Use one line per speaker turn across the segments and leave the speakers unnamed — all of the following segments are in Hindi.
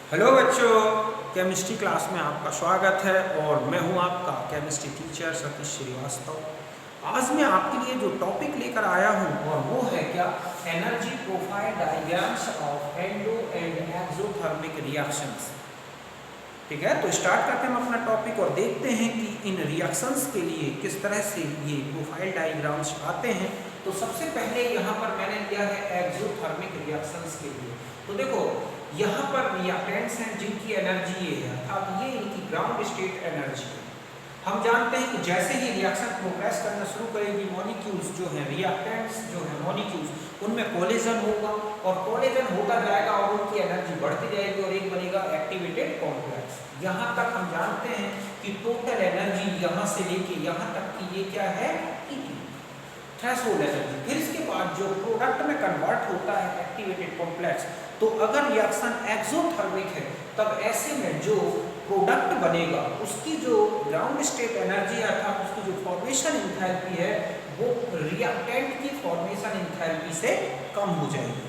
हेलो बच्चों, केमिस्ट्री क्लास में आपका स्वागत है और मैं हूं आपका केमिस्ट्री टीचर सतीश श्रीवास्तव। आज मैं आपके लिए जो टॉपिक लेकर आया हूं और वो है क्या, energy profile diagrams of endo and exothermic reactions. ठीक है, तो स्टार्ट करते हैं हम अपना टॉपिक और देखते हैं कि इन रिएक्शंस के लिए किस तरह से ये प्रोफाइल डायग्राम्स आते हैं। तो सबसे पहले यहाँ पर मैंने लिया है एक्सोथर्मिक रिएक्शंस के लिए। तो देखो यहाँ पर रिएक्टेंट्स हैं जिनकी एनर्जी ये है, अर्थात ये इनकी ग्राउंड स्टेट एनर्जी है। हम जानते हैं कि जैसे ही रिएक्शन प्रोग्रेस करना शुरू करेगी, मॉलिक्यूल्स जो हैं, रिएक्टेंट्स जो हैं मॉलिक्यूल्स, उनमें कोलिजन होगा और कोलिजन होता जाएगा और उनकी एनर्जी बढ़ती जाएगी और एक बनेगा एक्टिवेटेड कॉम्प्लेक्स। यहाँ तक हम जानते हैं कि टोटल एनर्जी यहाँ से लेके यहाँ तक की ये क्या है, थ्रेशोल्ड एनर्जी। फिर इसके बाद जो प्रोडक्ट में कन्वर्ट होता है एक्टिवेटेड कॉम्प्लेक्स, तो अगर रिएक्शन एक्सोथर्मिक है तब ऐसे में जो प्रोडक्ट बनेगा उसकी जो ग्राउंड स्टेट एनर्जी अर्थात उसकी जो फॉर्मेशन एंथैल्पी है वो रिएक्टेंट की फॉर्मेशन एंथैल्पी से कम हो जाएगी।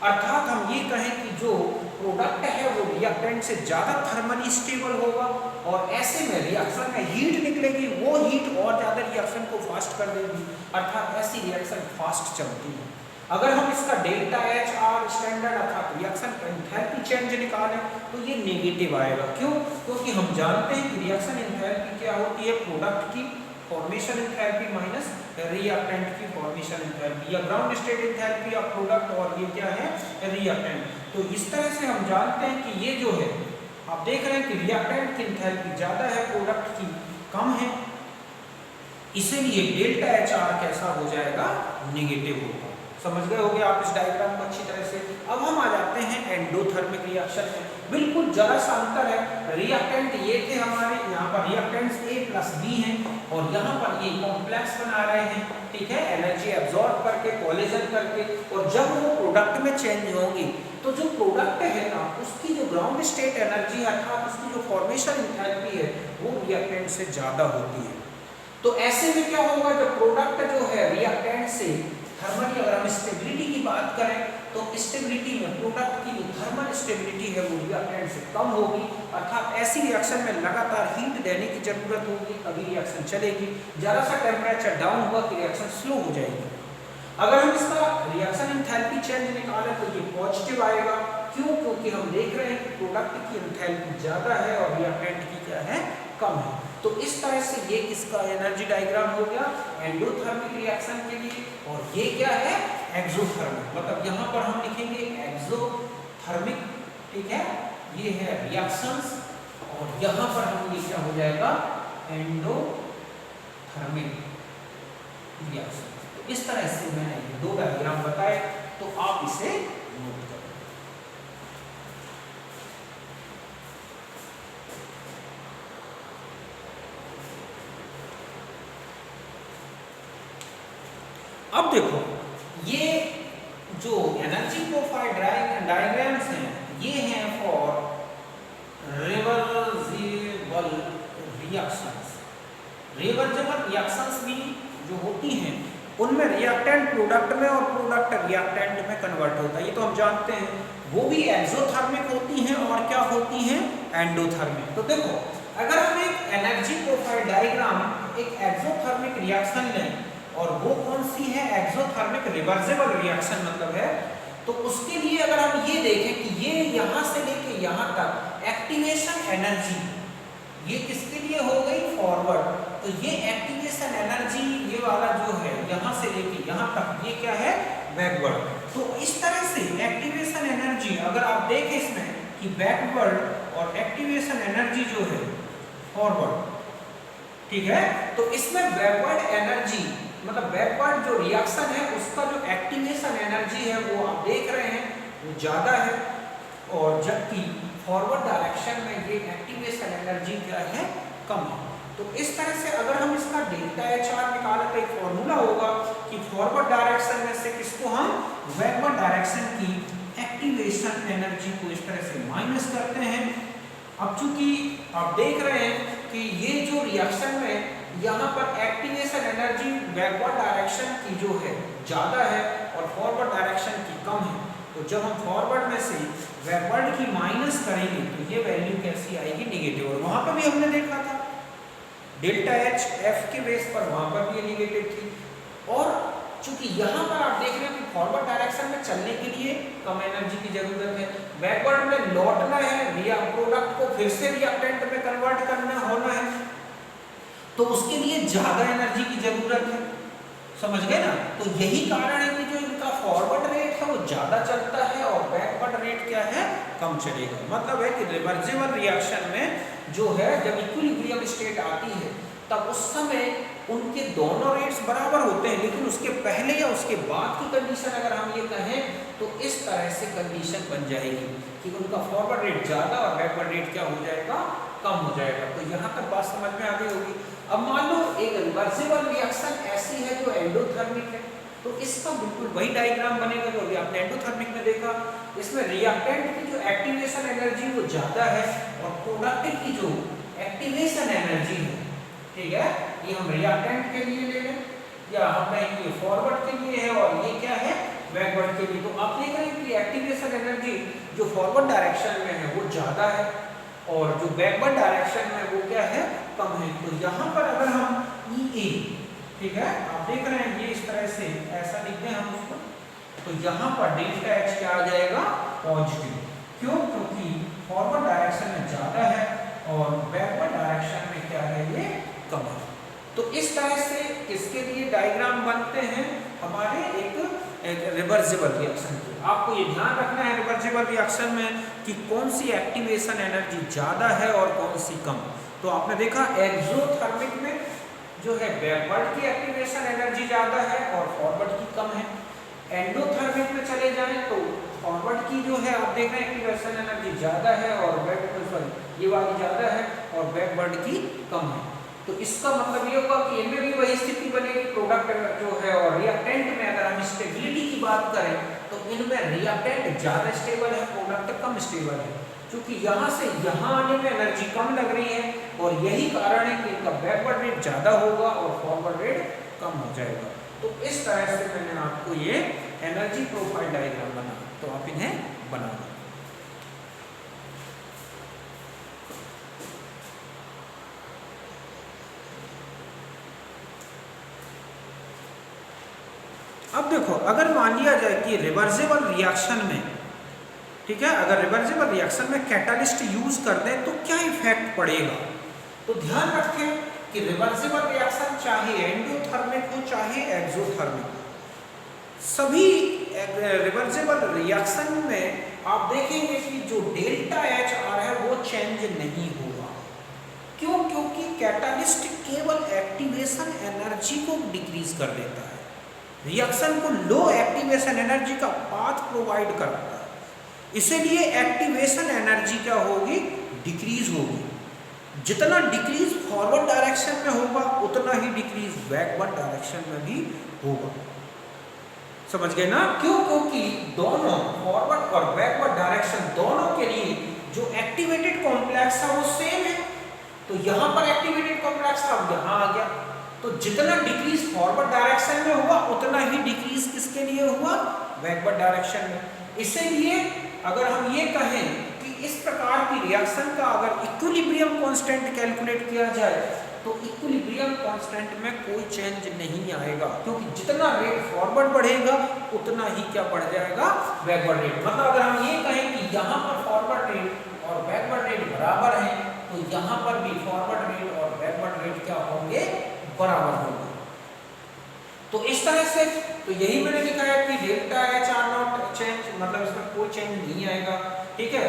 अर्थात हम ये कहें कि जो प्रोडक्ट है वो रिएक्टेंट से ज़्यादा थर्मली स्टेबल होगा और ऐसे में रिएक्शन में हीट निकलेगी, वो हीट और ज़्यादा रिएक्शन को फास्ट कर देगी, अर्थात ऐसी रिएक्शन फास्ट चलती है। अगर हम इसका डेल्टा एच आर स्टैंडर्ड अर्थात रिएक्शन एंथैल्पी चेंज निकालें तो ये नेगेटिव आएगा। क्यों? क्योंकि हम जानते हैं कि रिएक्शन एंथैल्पी क्या होती है, प्रोडक्ट की फॉर्मेशन एंथैल्पी माइनस रिएक्टेंट की फॉर्मेशन एंथैल्पी, या ground state enthalpy of product और ये क्या है, रिएक्टेंट। तो इस तरह से हम जानते हैं कि ये जो है, आप देख रहे हैं कि रिएक्टेंट की एंथैल्पी ज़्यादा है, प्रोडक्ट की कम है, इसीलिए डेल्टा एच आर कैसा हो जाएगा, नेगेटिव होगा। समझ गए होंगे आप इस डायग्राम को अच्छी तरह से। अब हम आ जाते हैं एंडोथर्मिक रिएक्शन में। बिल्कुल जरा सा अंतर है, रिएक्टेंट ये थे हमारे, यहाँ पर रिएक्टेंट्स A प्लस B हैं और यहाँ पर ये कॉम्प्लेक्स बना रहे हैं, ठीक है, एनर्जी एब्जॉर्ब करके, कोलिजन करके, और जब वो प्रोडक्ट में चेंज होंगी तो जो प्रोडक्ट है ना उसकी जो ग्राउंड स्टेट एनर्जी अर्थात उसकी जो फॉर्मेशन एंथैल्पी है वो रिएक्टेंट से ज़्यादा होती है। तो ऐसे में क्या होगा, जब प्रोडक्ट जो है रिएक्टेंट से थर्मली, अगर हम स्टेबिलिटी की बात करें तो स्टेबिलिटी में प्रोडक्ट की जो थर्मल स्टेबिलिटी है वो रिएक्टेंट से कम होगी, अर्थात ऐसी रिएक्शन में लगातार हीट देने की जरूरत होगी तभी रिएक्शन चलेगी। जरा सा टेम्परेचर डाउन हुआ कि रिएक्शन स्लो हो जाएगी। अगर हम इसका रिएक्शन एंथैल्पी चेंज निकालें तो ये पॉजिटिव आएगा। क्यों? क्योंकि हम देख रहे हैं कि प्रोडक्ट की एंथैल्पी ज़्यादा है और रिएक्टेंट की क्या है, कम है। तो इस तरह से ये किसका एनर्जी डायग्राम हो गया, एंडोथर्मिक रिएक्शन के लिए। और ये क्या है, एक्सोथर्मिक, मतलब यहाँ पर हम लिखेंगे एक्सोथर्मिक, ठीक है, ये है रिएक्शंस, और यहाँ पर हम ये क्या हो जाएगा, एंडोथर्मिक रिएक्शन। तो इस तरह से मैंने ये दो डायग्राम बताए, तो आप इसे नोट करें। अब देखो ये जो एनर्जी प्रोफाइल डायग्राम्स हैं ये हैं for reversible reactions. Reversible reactions भी जो होती हैं उनमें रिएक्टेंट प्रोडक्ट में और प्रोडक्ट रिएक्टेंट में कन्वर्ट होता है, ये तो हम जानते हैं। वो भी एक्सोथर्मिक होती हैं और क्या होती हैं, एंडोथर्मिक। तो देखो अगर हम एक एनर्जी प्रोफाइल डायग्राम एक एक्सोथर्मिक रिएक्शन लें और वो कौन सी है, एक्सोथर्मिक रिवर्सिबल रिएक्शन मतलब है, तो उसके लिए अगर हम ये देखें कि ये यहाँ से लेके यहाँ तक एक्टिवेशन एनर्जी ये किसके लिए हो गई, फॉरवर्ड, तो ये एक्टिवेशन एनर्जी ये वाला जो है यहाँ से लेके यहाँ तक ये क्या है, बैकवर्ड। तो इस तरह से एक्टिवेशन एनर्जी अगर आप देखें इसमें कि बैकवर्ड और एक्टिवेशन एनर्जी जो है फॉरवर्ड, ठीक है, तो इसमें बैकवर्ड एनर्जी मतलब बैकवर्ड जो रिएक्शन है उसका जो एक्टिवेशन एनर्जी है वो आप देख रहे हैं वो ज़्यादा है, और जबकि फॉरवर्ड डायरेक्शन में ये एक्टिवेशन एनर्जी क्या है, कम है। तो इस तरह से अगर हम इसका डेल्टा एच आर निकालें तो एक फॉर्मूला होगा कि फॉरवर्ड डायरेक्शन में से किसको हम बैकवर्ड डायरेक्शन की एक्टिवेशन एनर्जी को इस तरह से माइनस करते हैं। अब चूंकि आप देख रहे हैं कि ये जो रिएक्शन में यहाँ पर एक्टिवेशन एनर्जी बैकवर्ड डायरेक्शन की जो है ज़्यादा है और फॉरवर्ड डायरेक्शन की कम है, तो जब हम फॉरवर्ड में से बैकवर्ड की माइनस करेंगे तो ये वैल्यू कैसी आएगी, नेगेटिव। और वहां पर भी हमने देखा था डेल्टा एच एफ के बेस पर वहां पर भी नेगेटिव थी। और चूंकि यहाँ पर आप देख रहे हो कि फॉरवर्ड डायरेक्शन में चलने के लिए कम एनर्जी की जरूरत है, बैकवर्ड में लौटना है, रिया प्रोडक्ट को फिर से रिएक्टेंट में कन्वर्ट करना होना है, तो उसके लिए ज्यादा एनर्जी की जरूरत है। समझ गए ना? तो यही कारण है कि जो इनका फॉरवर्ड रेट है वो ज्यादा चलता है और बैकवर्ड रेट क्या है, कम चलेगा। मतलब है कि रिवर्सिबल रिएक्शन में जो है जब इक्विलिब्रियम स्टेट आती है तब उस समय उनके दोनों रेट्स बराबर होते हैं, लेकिन उसके पहले या उसके बाद की कंडीशन अगर हम ये कहें तो इस तरह से कंडीशन बन जाएगी कि उनका फॉरवर्ड रेट ज्यादा और बैकवर्ड रेट क्या हो जाएगा, कम हो जाएगा। तो यहाँ तक बात समझ में आ गई होगी। अब मान लो एक रिवर्सिबल रिएक्शन ऐसी है जो एंडोथर्मिक है, तो इसका बिल्कुल वही डायग्राम बनेगा जो अभी आपने एंडोथर्मिक में देखा। इसमें रिएक्टेंट की जो एक्टिवेशन एनर्जी वो ज्यादा है और प्रोडक्ट की जो एक्टिवेशन एनर्जी है, ठीक है, ये हम रिएक्टेंट के लिए ले लें या हम ये फॉरवर्ड के लिए है और ये क्या है, बैकवर्ड के लिए। तो आप देख रहे हैं कि एक्टिवेशन एनर्जी जो फॉरवर्ड डायरेक्शन में है वो ज्यादा है और जो बैकवर्ड डायरेक्शन में वो क्या है, कम है। तो यहाँ पर अगर हम EA, ठीक है, आप देख रहे हैं ये इस तरह से ऐसा लिखते हैं हम उसको, तो यहाँ पर डेल्टा H क्या आ जाएगा, पॉजिटिव। क्यों? क्योंकि फॉरवर्ड डायरेक्शन में ज्यादा है और बैकवर्ड डायरेक्शन में क्या है, ये कम है। तो इस तरह से इसके लिए डायग्राम बनते हैं हमारे एक रिवर्सिबल रिएक्शन के। आपको ये ध्यान रखना है रिवर्सिबल रिएक्शन में कि कौन सी एक्टिवेशन एनर्जी ज्यादा है और कौन सी कम। तो आपने देखा एक्सोथर्मिक में जो है बैकवर्ड की एक्टिवेशन एनर्जी ज्यादा है और फॉरवर्ड की कम है। एंडोथर्मिक में चले जाएं तो फॉरवर्ड की जो है आप देख रहे हैं एक्टिवेशन एनर्जी ज्यादा है और ये वाली ज्यादा है और बैकवर्ड की कम है। तो इसका मतलब ये होगा कि इनमें भी वही स्थिति बनेगी, प्रोडक्ट जो है और रिएक्टेंट में अगर हम स्टेबिलिटी की बात करें तो इनमें रिएक्टेंट ज्यादा स्टेबल है, प्रोडक्ट कम स्टेबल है, क्योंकि यहाँ से यहाँ आने में एनर्जी कम लग रही है और यही कारण है कि इनका बैकवर्ड रेट ज्यादा होगा और फॉरवर्ड रेट कम हो जाएगा। तो इस तरह से मैंने आपको ये एनर्जी प्रोफाइल डायग्राम बना, तो आप इन्हें बना दो। अब देखो, अगर मान लिया जाए कि रिवर्सिबल रिएक्शन में, ठीक है, अगर रिवर्सिबल रिएक्शन में कैटालिस्ट यूज कर दें तो क्या इफेक्ट पड़ेगा। तो ध्यान रखें कि रिवर्सिबल रिएक्शन चाहे एंडोथर्मिक हो चाहे एक्सोथर्मिक हो, सभी रिवर्सिबल रिएक्शन में आप देखेंगे कि जो डेल्टा एच आर है वो चेंज नहीं होगा। क्यों? क्योंकि कैटालिस्ट केवल एक्टिवेशन एनर्जी को डिक्रीज कर देता है, रिएक्शन को लो एक्टिवेशन एनर्जी का पाथ प्रोवाइड करता है, इसीलिए एक्टिवेशन एनर्जी क्या होगी, डिक्रीज होगी। जितना डिक्रीज फॉरवर्ड डायरेक्शन में होगा उतना ही डिक्रीज बैकवर्ड डायरेक्शन में भी होगा। समझ गए ना? क्यों? क्योंकि दोनों फॉरवर्ड और बैकवर्ड डायरेक्शन दोनों के लिए जो एक्टिवेटेड कॉम्प्लेक्स है वो सेम है। तो यहाँ पर एक्टिवेटेड कॉम्प्लेक्स था, यहाँ आ गया, तो जितना डिक्रीज फॉरवर्ड डायरेक्शन में हुआ उतना ही डिक्रीज किसके लिए हुआ, बैकवर्ड डायरेक्शन में। इसीलिए अगर हम ये कहें कि इस प्रकार की रिएक्शन का अगर इक्विलिब्रियम कांस्टेंट कैलकुलेट किया जाए तो इक्विलिब्रियम कांस्टेंट में कोई चेंज नहीं आएगा, क्योंकि जितना रेट फॉरवर्ड बढ़ेगा उतना ही क्या बढ़ जाएगा, बैकवर्ड रेट। मतलब अगर हम ये कहें कि यहाँ पर फॉरवर्ड रेट और बैकवर्ड रेट बराबर है तो यहाँ पर भी फॉरवर्ड रेट और बैकवर्ड रेट क्या होंगे, बराबर होगा। तो इस तरह से, तो यही मैंने लिखा है कि delta H R not change, मतलब इसमें कोई चेंज नहीं आएगा, ठीक है।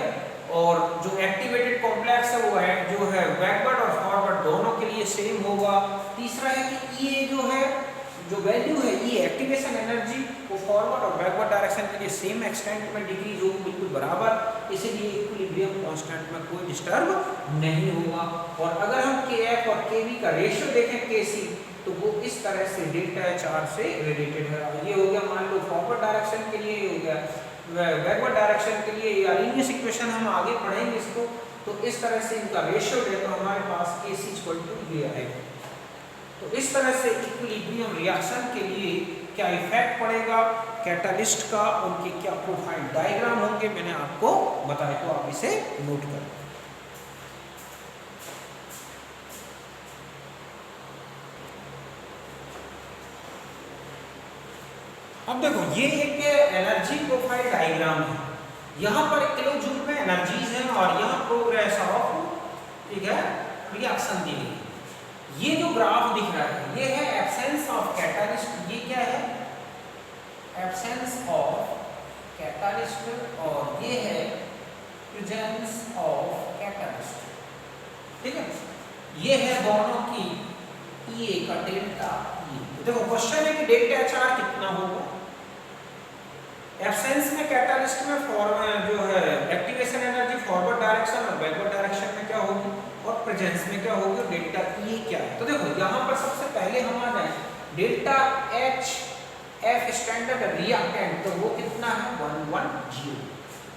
और जो एक्टिवेटेड कॉम्प्लेक्स है वो है जो है बैकवर्ड और फॉरवर्ड दोनों के लिए सेम होगा। तीसरा है कि ये जो है, जो वैल्यू है ये एक्टिवेशन एनर्जी वो फॉरवर्ड और बैकवर्ड डायरेक्शन के लिए सेम एक्सटेंट में डिक्रीज होगी, बिल्कुल बराबर, इसीलिए इक्विलिब्रियम कांस्टेंट में कोई डिस्टर्ब नहीं होगा। और अगर हम Kf और Kv का रेशियो देखें Kc, तो वो इस तरह से डेल्टा एच आर से रिलेटेड है। ये हो गया मान लो फॉरवर्ड डायरेक्शन के लिए, ये हो गया बैकवर्ड डायरेक्शन के लिए। या लीनियर इक्वेशन हम आगे पढ़ेंगे इसको, तो इस तरह से इनका रेशियो है तो हमारे पास Kc ये आएगा। तो इस तरह से इक्विलिब्रियम रिएक्शन के लिए क्या इफेक्ट पड़ेगा कैटालिस्ट का उनके क्या प्रोफाइल डायग्राम होंगे मैंने आपको बताया, तो आप इसे नोट करें। अब देखो ये एक एनर्जी प्रोफाइल डायग्राम है, यहाँ पर किलो जूल में एनर्जीज हैं और यहाँ प्रोग्रेस ऑफ, ठीक है, रिएक्शन दी गई है। ये जो ग्राफ दिख रहा है ये है एब्सेंस ऑफ कैटालिस्ट, ये क्या है एब्सेंस ऑफ कैटालिस्ट, और ये है प्रेजेंस ऑफ कैटालिस्ट, ठीक है। ये है दोनों की E का डेल्टा E। देखो क्वेश्चन है कि डेल्टा HR कितना होगा। एब्सेंस में कैटालिस्ट में जो है एक्टिवेशन एनर्जी फॉरवर्ड डायरेक्शन और बैकवर्ड डायरेक्शन में क्या होगी, और प्रेजेंस में क्या होगी, डेल्टा E क्या है। तो देखो यहाँ पर सबसे पहले हम आ जाए delta H F standard reactant, तो वो कितना है 110,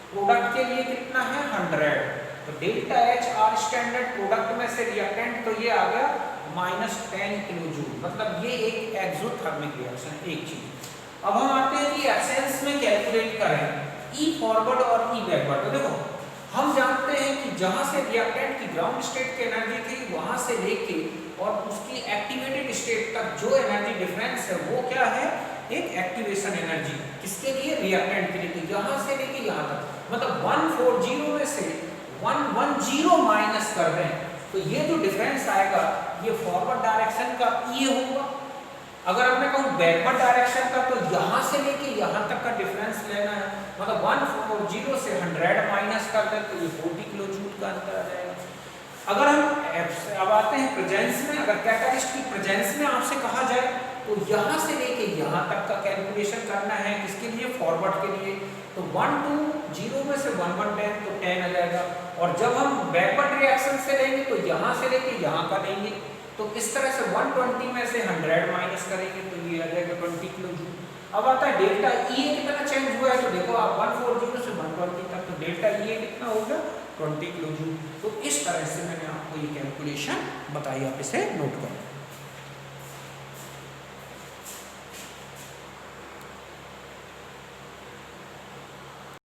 प्रोडक्ट के लिए कितना है 100, तो delta H R standard product में से रिएक्टेंट, तो ये आ गया -10 किलो जूल, मतलब ये एक एक्सोथर्मिक रिएक्शन एक चीज। अब हम आते हैं कि एब्सेंस में कैलकुलेट करें E फॉरवर्ड और E बैकवर्ड। तो देखो हम जानते हैं कि जहां से रिएक्टेंट की ग्राउंड स्टेट की एनर्जी थी वहां से लेके और उसकी एक्टिवेटेड स्टेट तक जो एनर्जी डिफरेंस है वो क्या है, एक एक्टिवेशन एनर्जी, किसके लिए, रिएक्टेंट के लिए। तो यहाँ से लेके यहाँ तक, मतलब 140 में से 110 माइनस कर दें, तो ये जो डिफरेंस आएगा ये फॉरवर्ड डायरेक्शन का E होगा। अगर मैं कहूँ बैकवर्ड डायरेक्शन का, तो यहाँ से लेके यहाँ तक का डिफरेंस लेना है, मतलब 140 से 100 माइनस कर दें तो ये 40 किलो जूल का अंतर आ जाएगा। अगर हम अब आते हैं प्रेजेंस में, अगर कैटालिस्ट की प्रेजेंस में आपसे कहा जाए तो यहाँ से लेके यहाँ तक का कैलकुलेशन करना है, किसके लिए, फॉरवर्ड के लिए। तो 120 में से 110 तो 10 आ जाएगा, और जब हम बैकवर्ड रिएक्शन से लेंगे तो यहाँ से लेके यहाँ का लेंगे, तो इस तरह से 120 में से 100 माइनस करेंगे तो ये आ जाएगा 20 किलो जूल। अब आता है डेल्टा E कितना चेंज हुआ है, तो देखो आप 140 से 120 तक, तो डेल्टा E कितना हो गया 20 किलो जूल। तो इस तरह से मैंने आपको ये कैलकुलेशन बताई, आप इसे नोट करें।